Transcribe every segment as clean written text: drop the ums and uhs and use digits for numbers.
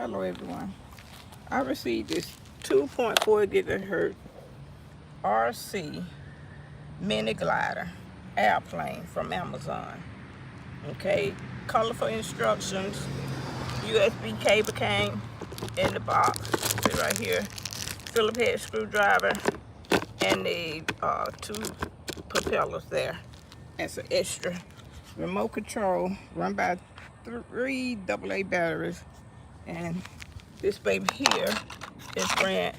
Hello everyone. I received this 2.4 gigahertz RC mini glider airplane from Amazon. Okay, colorful instructions. USB cable came in the box. See right here. Phillips head screwdriver and the two propellers there. And some extra remote control run by 3 AA batteries. And this baby here is ran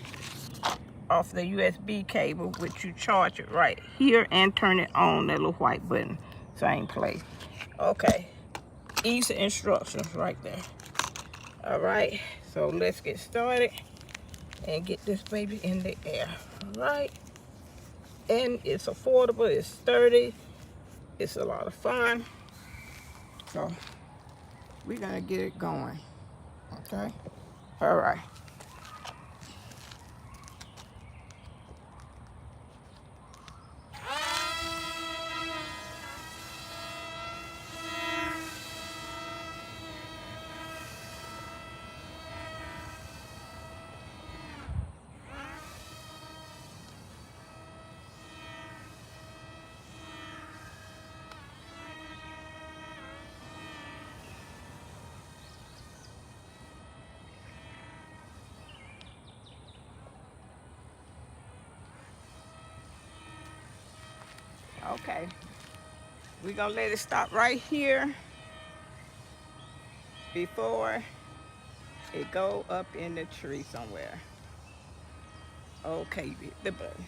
off the USB cable, which you charge it right here and turn it on, that little white button. Same place. Okay, easy instructions right there. All right, so let's get started and get this baby in the air. All right, and it's affordable, it's sturdy, it's a lot of fun. So we're gonna get it going. Okay, all right. Okay, we're gonna let it stop right here before it go up in the tree somewhere. Okay, the button.